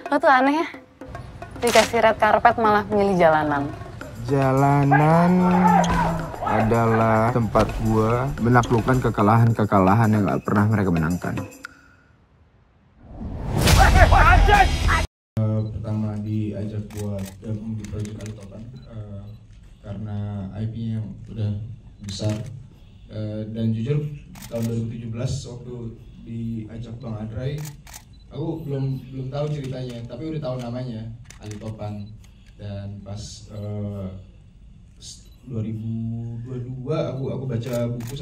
Lo tuh aneh ya, dikasih red carpet malah milih jalanan. Jalanan adalah tempat gua menaklukkan kekalahan-kekalahan yang gak pernah mereka menangkan. Pertama diajak buat gabung di Project Alitopan karena IP-nya yang udah besar, dan jujur tahun 2017 waktu diajak Bang Adrai, aku belum tahu ceritanya, tapi udah tahu namanya Alitopan. Dan pas 2022 aku baca buku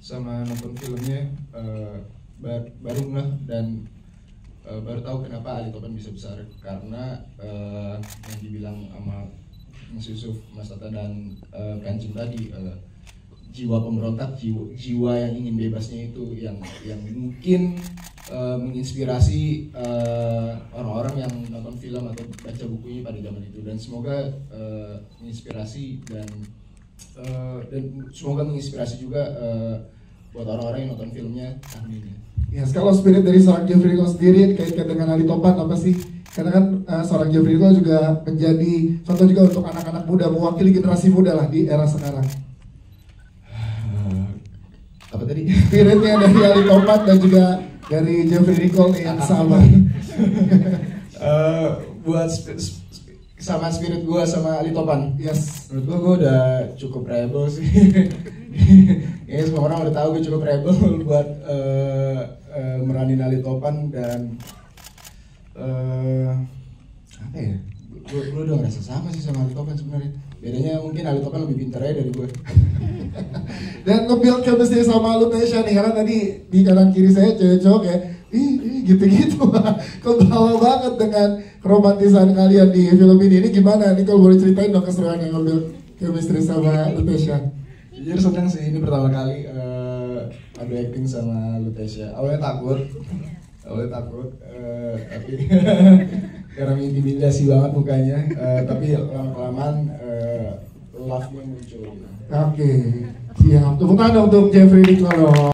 sama nonton filmnya, baru ngeh dan baru tahu kenapa Alitopan bisa besar, karena yang dibilang sama Mas Yusuf, Mas Tata dan Kancing tadi, jiwa pemberontak, jiwa yang ingin bebasnya itu yang mungkin menginspirasi orang-orang yang nonton film atau baca bukunya pada zaman itu, dan semoga menginspirasi dan semoga menginspirasi juga buat orang-orang yang nonton filmnya. Amin. Ya, kalau spirit dari seorang Jeffrey Nicole sendiri kaitkan dengan Alitopan apa sih? Karena kan seorang Jeffrey Nicole juga menjadi contoh juga untuk anak-anak muda, mewakili generasi muda lah di era sekarang. Apa tadi? Spiritnya dari Alitopan dan juga dari Jeffrey Nicole yang sama. Buat sama spirit gue sama Alitopan. Yes. Menurut gue udah cukup rebel sih. Kayaknya semua orang udah tahu gue cukup rebel buat meranin Alitopan, dan apa ya? Gue udah ngerasa sama sih sama Alitopan sebenarnya. Bedanya mungkin Alitopan lebih pintar aja dari gue. Dan nge-build chemistry sama Lutetia nih, karena tadi di kanan kiri saya cewek-cewek kayak gitu-gitu. Kebawa banget dengan keromantisan kalian di film ini. Ini gimana? Nih kalau boleh ceritain dong keseruan yang nge-build chemistry sama Lutetia. Jujur seneng sih, ini pertama kali adu acting sama Lutetia. Awalnya takut, tapi karena intimidasi banget mukanya, tapi lama-kelamaan love-nya muncul. Oke, siap. Tepuk tangan untuk Jeffrey Nicole.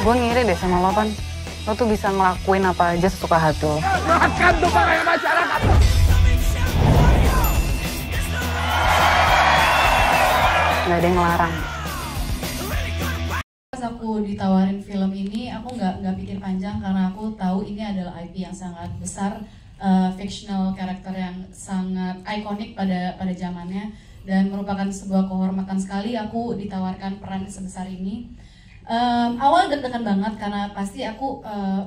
Gue ngiri deh sama lo, Pan. Lo tuh bisa ngelakuin apa aja sesuka hati lo. Makan tuh kayak masyarakat. Gak ada yang ngelarang. Pas aku ditawarin film ini, aku nggak pikir panjang karena aku tahu ini adalah IP yang sangat besar, fictional karakter yang sangat ikonik pada zamannya, dan merupakan sebuah kehormatan sekali aku ditawarkan peran sebesar ini. Awal deg-degan banget karena pasti aku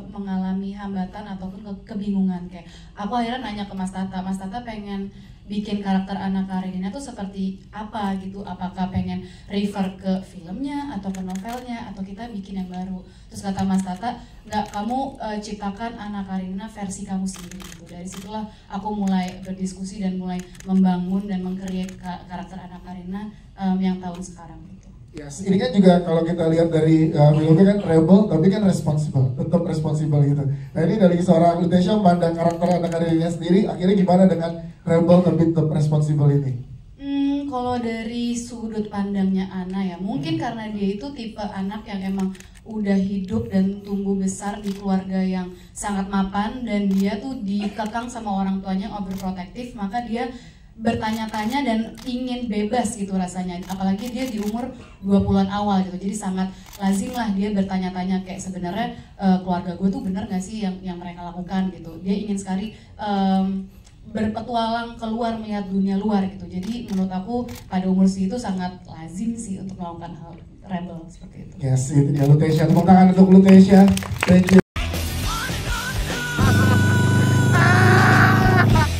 mengalami hambatan ataupun kebingungan, kayak aku akhirnya nanya ke Mas Tata pengen bikin karakter Anna Karenina tuh seperti apa gitu, apakah pengen refer ke filmnya atau ke novelnya atau kita bikin yang baru. Terus kata Mas Tata, nggak, kamu ciptakan Anna Karenina versi kamu sendiri gitu. Dari situlah aku mulai berdiskusi dan mulai membangun dan meng-create karakter Anna Karenina yang tahun sekarang gitu. Yes, ini kan juga kalau kita lihat dari filmnya kan rebel tapi kan responsible, tetap responsible gitu. Nah ini dari seorang Lutetia memandang karakter Anna Karenina sendiri, akhirnya gimana dengan rebel tapi tetap responsible ini? Kalau dari sudut pandangnya Anna ya, mungkin karena dia itu tipe anak yang emang udah hidup dan tumbuh besar di keluarga yang sangat mapan, dan dia tuh dikekang sama orang tuanya yang overprotective, maka dia bertanya-tanya dan ingin bebas gitu rasanya, apalagi dia di umur 20-an awal gitu. Jadi sangat lazim lah dia bertanya-tanya kayak sebenarnya keluarga gue tuh bener gak sih yang mereka lakukan gitu. Dia ingin sekali berpetualang keluar, melihat dunia luar gitu. Jadi menurut aku pada umur segitu sangat lazim sih untuk melakukan hal rebel seperti itu. Yes, itu dia Lutetia. Tepuk tangan untuk Lutetia. Thank you.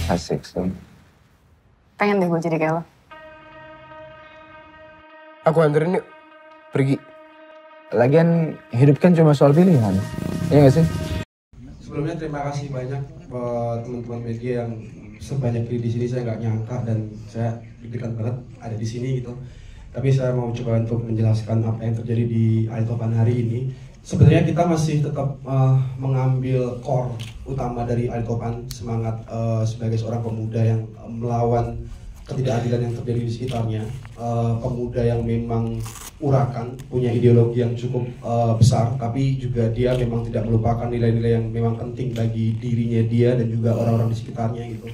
Asik sih. Pengen deh gue jadi kayak lo. Aku anterin yuk. Pergi. Lagian hidup kan cuma soal pilihan. Iya gak sih? Sebelumnya terima kasih banyak buat teman-teman media yang sebanyak ini di sini. Saya nggak nyangka dan saya deg-degan banget ada di sini gitu. Tapi saya mau coba untuk menjelaskan apa yang terjadi di Alitopan hari ini. Sebenarnya kita masih tetap mengambil core utama dari Alitopan, semangat sebagai seorang pemuda yang melawan ketidakadilan yang terjadi di sekitarnya, pemuda yang memang urakan, punya ideologi yang cukup besar, tapi juga dia memang tidak melupakan nilai-nilai yang memang penting bagi dirinya dia dan juga orang-orang di sekitarnya gitu.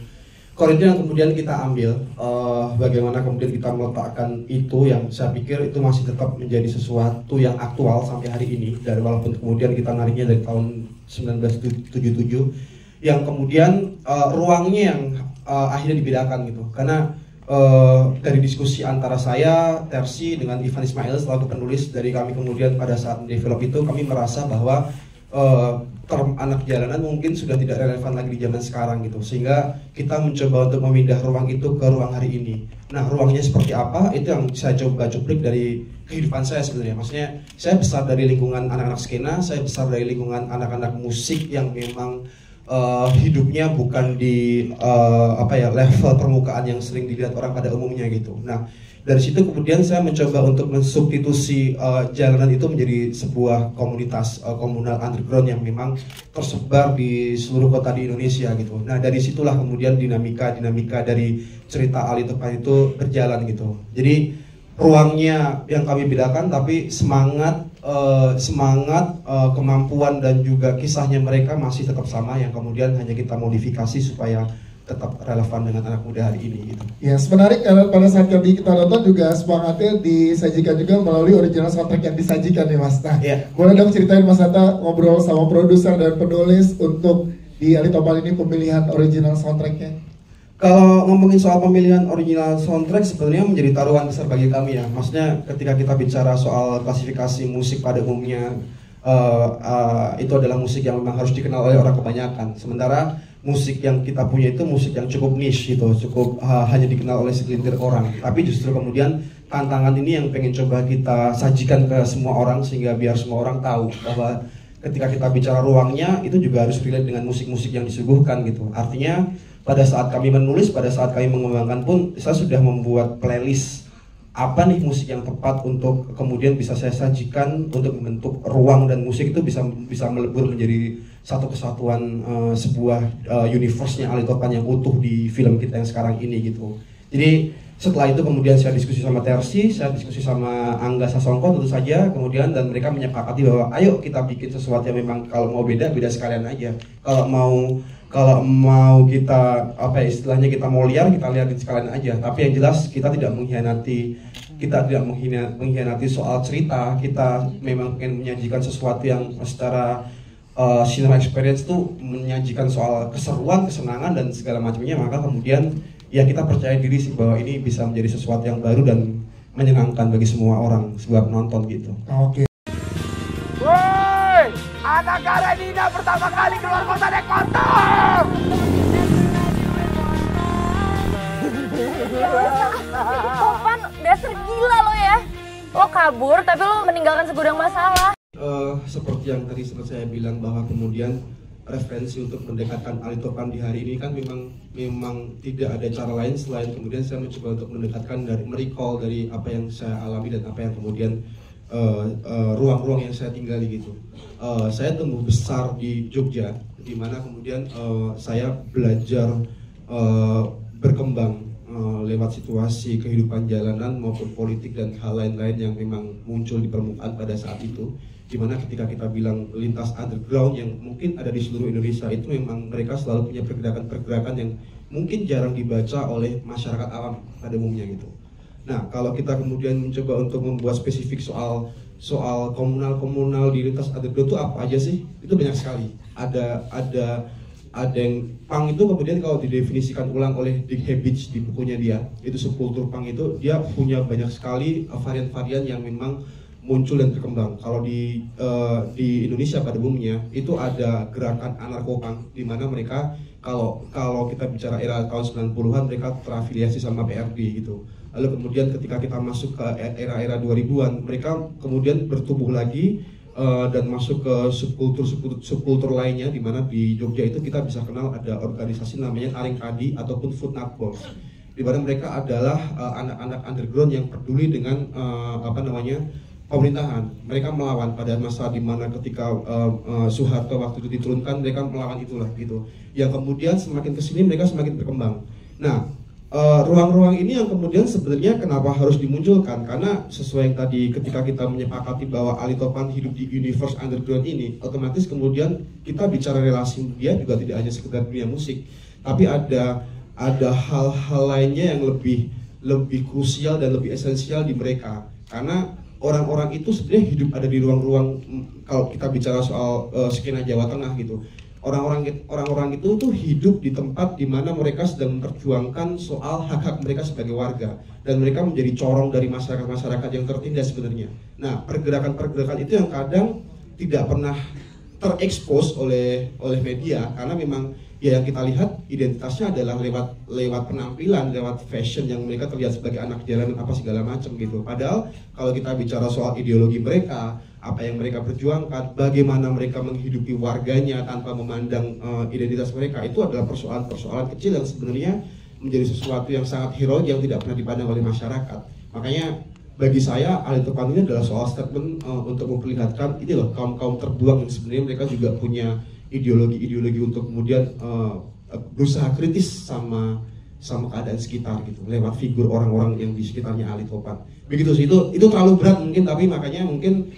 Core itu yang kemudian kita ambil, bagaimana kemudian kita meletakkan itu, yang saya pikir itu masih tetap menjadi sesuatu yang aktual sampai hari ini, dan walaupun kemudian kita nariknya dari tahun 1977, yang kemudian ruangnya yang akhirnya dibedakan gitu, karena dari diskusi antara saya, Tersi dengan Ivan Ismail selaku penulis dari kami, kemudian pada saat mendevelop itu kami merasa bahwa term anak jalanan mungkin sudah tidak relevan lagi di zaman sekarang gitu, sehingga kita mencoba untuk memindah ruang itu ke ruang hari ini. Nah, ruangnya seperti apa, itu yang saya coba cuplik dari kehidupan saya sebenarnya. Maksudnya saya besar dari lingkungan anak-anak skena, saya besar dari lingkungan anak-anak musik yang memang hidupnya bukan di level permukaan yang sering dilihat orang pada umumnya gitu. Nah, dari situ kemudian saya mencoba untuk mensubstitusi jalanan itu menjadi sebuah komunitas komunal underground yang memang tersebar di seluruh kota di Indonesia gitu. Nah, dari situlah kemudian dinamika dari cerita Ali Topan itu berjalan gitu. Jadi ruangnya yang kami bedakan, tapi semangat kemampuan dan juga kisahnya mereka masih tetap sama, yang kemudian hanya kita modifikasi supaya tetap relevan dengan anak muda hari ini gitu. Ya, menarik karena pada saat kita nonton juga semangatnya disajikan juga melalui original soundtrack yang disajikan nih Mas. Nah, boleh dong ceritain Mas Hatta ngobrol sama produser dan penulis untuk di Ali Topan ini pemilihan original soundtracknya? Kalau ngomongin soal pemilihan original soundtrack sebenarnya menjadi taruhan besar bagi kami ya. Maksudnya ketika kita bicara soal klasifikasi musik pada umumnya, itu adalah musik yang memang harus dikenal oleh orang kebanyakan. Sementara musik yang kita punya itu musik yang cukup niche gitu, cukup hanya dikenal oleh segelintir orang. Tapi justru kemudian tantangan ini yang pengen coba kita sajikan ke semua orang, sehingga biar semua orang tahu bahwa ketika kita bicara ruangnya itu juga harus relate dengan musik-musik yang disuguhkan gitu. Artinya pada saat kami menulis, pada saat kami mengembangkan pun, saya sudah membuat playlist apa nih musik yang tepat untuk kemudian bisa saya sajikan untuk membentuk ruang, dan musik itu bisa melebur menjadi satu kesatuan, sebuah universe-nya Ali Topan yang utuh di film kita yang sekarang ini gitu. Jadi setelah itu kemudian saya diskusi sama Tersi, saya diskusi sama Angga Sasongko tentu saja, kemudian dan mereka menyepakati bahwa ayo kita bikin sesuatu yang memang kalau mau beda sekalian aja. Kalau mau kita istilahnya kita mau liar, kita liarin sekalian aja. Tapi yang jelas kita tidak mengkhianati soal cerita. Kita memang ingin menyajikan sesuatu yang secara cinema experience tuh menyajikan soal keseruan, kesenangan dan segala macamnya. Maka kemudian ya kita percaya diri sih bahwa ini bisa menjadi sesuatu yang baru dan menyenangkan bagi semua orang, sebuah penonton gitu. Oke. Woi, anak Karenina pertama kali keluar kota naik motor. Topan, dasar gila lo ya. Lo kabur tapi lo meninggalkan segudang masalah. Seperti yang tadi sempat saya bilang bahwa kemudian referensi untuk mendekatkan Ali Topan di hari ini kan memang tidak ada cara lain selain kemudian saya mencoba untuk mendekatkan dari merecall dari apa yang saya alami dan apa yang kemudian ruang-ruang yang saya tinggali gitu. Saya tumbuh besar di Jogja, di mana kemudian saya belajar berkembang lewat situasi kehidupan jalanan maupun politik dan hal lain-lain yang memang muncul di permukaan pada saat itu. Dimana ketika kita bilang lintas underground yang mungkin ada di seluruh Indonesia, itu memang mereka selalu punya pergerakan-pergerakan yang mungkin jarang dibaca oleh masyarakat awam pada umumnya gitu. Nah, kalau kita kemudian mencoba untuk membuat spesifik soal komunal di lintas underground itu apa aja sih? Itu banyak sekali. Ada yang punk itu kemudian kalau didefinisikan ulang oleh Dick Habich di bukunya dia, itu subkultur punk itu dia punya banyak sekali varian-varian yang memang muncul dan berkembang. Kalau di Indonesia pada umumnya itu ada gerakan anarko-punk di mana mereka kalau kita bicara era tahun 90-an mereka terafiliasi sama PRD gitu. Lalu kemudian ketika kita masuk ke era 2000-an mereka kemudian bertumbuh lagi dan masuk ke subkultur lainnya, di mana di Jogja itu kita bisa kenal ada organisasi namanya Aring Kadi ataupun Food Not Boys, di mana mereka adalah anak-anak underground yang peduli dengan pemerintahan. Mereka melawan pada masa di mana ketika Soeharto waktu itu diturunkan, mereka melawan itulah gitu. Yang kemudian semakin kesini mereka semakin berkembang. Nah, ruang-ruang ini yang kemudian sebenarnya kenapa harus dimunculkan, karena sesuai yang tadi ketika kita menyepakati bahwa Ali Topan hidup di universe underground ini, otomatis kemudian kita bicara relasi dia juga tidak hanya sekedar dunia musik, tapi ada hal-hal lainnya yang lebih krusial dan lebih esensial di mereka, karena orang-orang itu sebenarnya hidup ada di ruang-ruang. Kalau kita bicara soal skena Jawa Tengah gitu, orang-orang itu tuh hidup di tempat di mana mereka sedang memperjuangkan soal hak-hak mereka sebagai warga, dan mereka menjadi corong dari masyarakat yang tertindas sebenarnya. Nah, pergerakan-pergerakan itu yang kadang tidak pernah terekspos oleh media, karena memang ya yang kita lihat identitasnya adalah lewat penampilan, lewat fashion yang mereka terlihat sebagai anak jalanan apa segala macam gitu. Padahal kalau kita bicara soal ideologi mereka, apa yang mereka perjuangkan, bagaimana mereka menghidupi warganya tanpa memandang identitas mereka, itu adalah persoalan-persoalan kecil yang sebenarnya menjadi sesuatu yang sangat heroik yang tidak pernah dipandang oleh masyarakat. Makanya bagi saya Ali Topan ini adalah soal statement untuk memperlihatkan ini loh kaum terbuang yang sebenarnya mereka juga punya ideologi untuk kemudian berusaha kritis sama keadaan sekitar gitu lewat figur orang-orang yang di sekitarnya Ali Topan. Begitu sih, itu terlalu berat mungkin, tapi makanya mungkin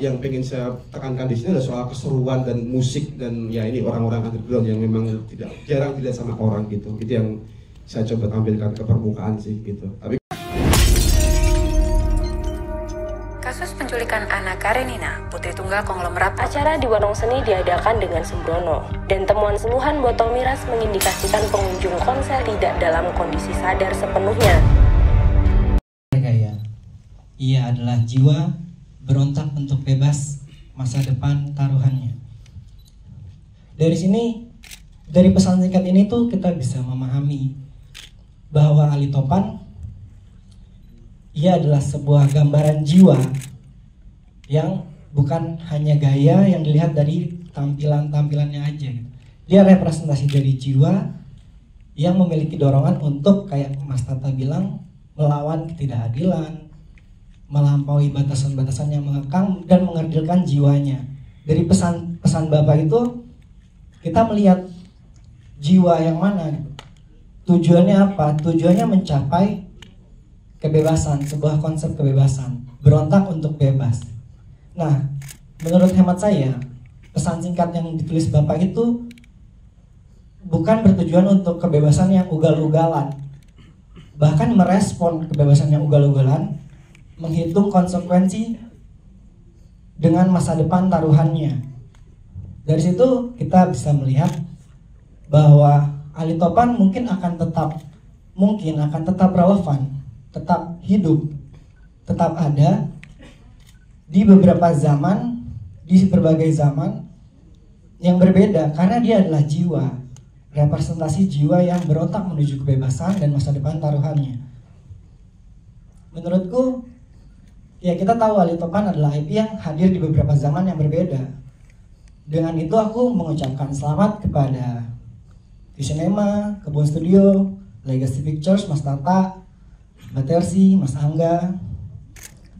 yang pengen saya tekankan di sini adalah soal keseruan dan musik, dan ya ini orang-orang underground yang memang jarang dilihat sama orang gitu. Itu yang saya coba tampilkan ke permukaan sih gitu. Tapi kasus penculikan Anna Karenina, putri tunggal konglomerat. Acara di Warung Seni diadakan dengan sembrono, dan temuan seluhan botol miras mengindikasikan pengunjung konser tidak dalam kondisi sadar sepenuhnya. Ia adalah jiwa berontak untuk bebas masa depan taruhannya. Dari sini, dari pesan singkat ini tuh kita bisa memahami bahwa Ali Topan ia adalah sebuah gambaran jiwa yang bukan hanya gaya yang dilihat dari tampilannya aja. Dia representasi dari jiwa yang memiliki dorongan untuk, kayak Mas Tata bilang, melawan ketidakadilan, melampaui batasan-batasan yang mengekang dan mengerdilkan jiwanya. Dari pesan Bapak itu kita melihat jiwa yang mana. Tujuannya apa? Tujuannya mencapai kebebasan, sebuah konsep kebebasan, berontak untuk bebas. Nah, menurut hemat saya, pesan singkat yang ditulis Bapak itu bukan bertujuan untuk kebebasan yang ugal-ugalan, bahkan merespon kebebasan yang ugal-ugalan, menghitung konsekuensi dengan masa depan taruhannya. Dari situ kita bisa melihat bahwa Ali Topan mungkin akan tetap relevan, tetap hidup, tetap ada di beberapa zaman, di berbagai zaman yang berbeda, karena dia adalah jiwa, representasi jiwa yang berontak menuju kebebasan dan masa depan taruhannya. Menurutku, ya kita tahu Ali Topan adalah IP yang hadir di beberapa zaman yang berbeda. Dengan itu aku mengucapkan selamat kepada Visionema, Kebun Studio, Legacy Pictures, Mas Tata, Mbak Tersi, Mas Angga,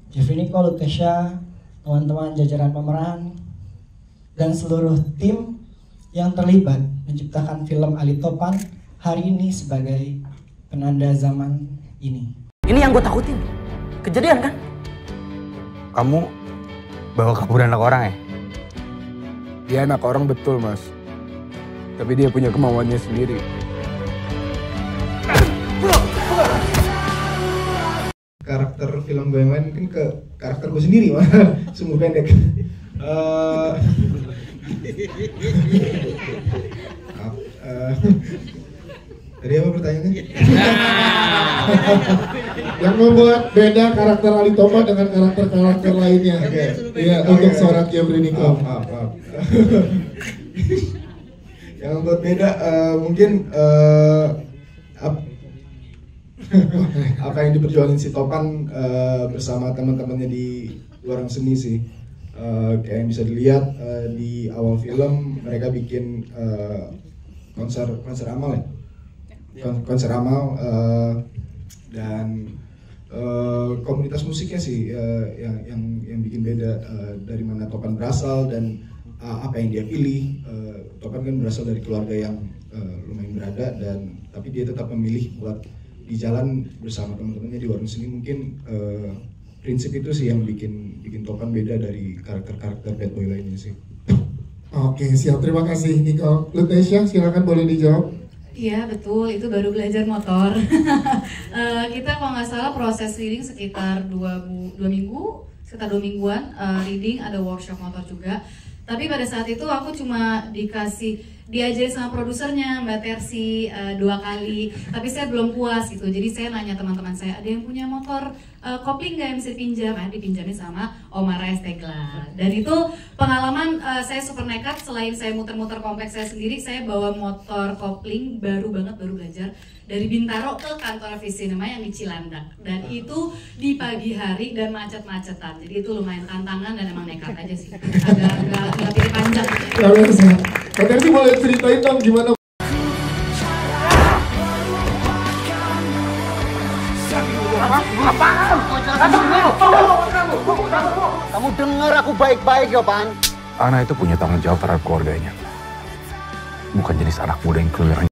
Jeffrey Nicole, Lutesha, teman-teman jajaran pemeran, dan seluruh tim yang terlibat menciptakan film Ali Topan hari ini sebagai penanda zaman ini. Ini yang gue takutin, kejadian kan? Kamu bawa kabur anak orang ya? Dia anak orang betul, Mas. Tapi dia punya kemauannya sendiri. Karakter film gue yang lain mungkin ke karakter gue sendiri, mah. Sumbu pendek. Tadi apa pertanyaannya? Yang membuat beda karakter Ali Topan dengan karakter lainnya. Iya, untuk seorang Jeffrey Nicole. Maaf. Yang membuat beda mungkin apa yang diperjuangin si Topan bersama teman-temannya di Warung Seni sih. Kayak yang bisa dilihat di awal film mereka bikin konser amal ya. Konser amal dan komunitas musiknya sih yang bikin beda dari mana Topan berasal dan apa yang dia pilih. Topan kan berasal dari keluarga yang lumayan berada, dan tapi dia tetap memilih buat di jalan bersama teman-temannya di warung seni. Mungkin prinsip itu sih yang bikin Topan beda dari karakter-karakter bad boy lainnya sih. Oke, siap. Terima kasih Nico. Lutesia, silakan boleh dijawab. Iya betul, itu baru belajar motor. Kita kalau nggak salah proses reading sekitar 2 minggu, sekitar 2 mingguan reading, ada workshop motor juga. Tapi pada saat itu aku cuma diajarin sama produsernya Mbak Tersi 2 kali, tapi saya belum puas gitu. Jadi saya nanya teman-teman saya, ada yang punya motor kopling nggak yang bisa dipinjam? Dipinjamin sama Omara Estegla. Dan itu pengalaman saya super nekat. Selain saya muter-muter kompleks saya sendiri, saya bawa motor kopling baru belajar dari Bintaro ke kantor Visinema yang di Cilandak. Dan itu di pagi hari dan macet-macetan. Jadi itu lumayan tantangan dan emang nekat aja sih. Agak nggak pikir panjang. Ya biasa. Kak Tersi boleh ceritain dong gimana? Kamu dengar aku baik-baik ya, Pan? Ana itu punya tanggung jawab terhadap keluarganya. Bukan jenis anak muda yang keluyuran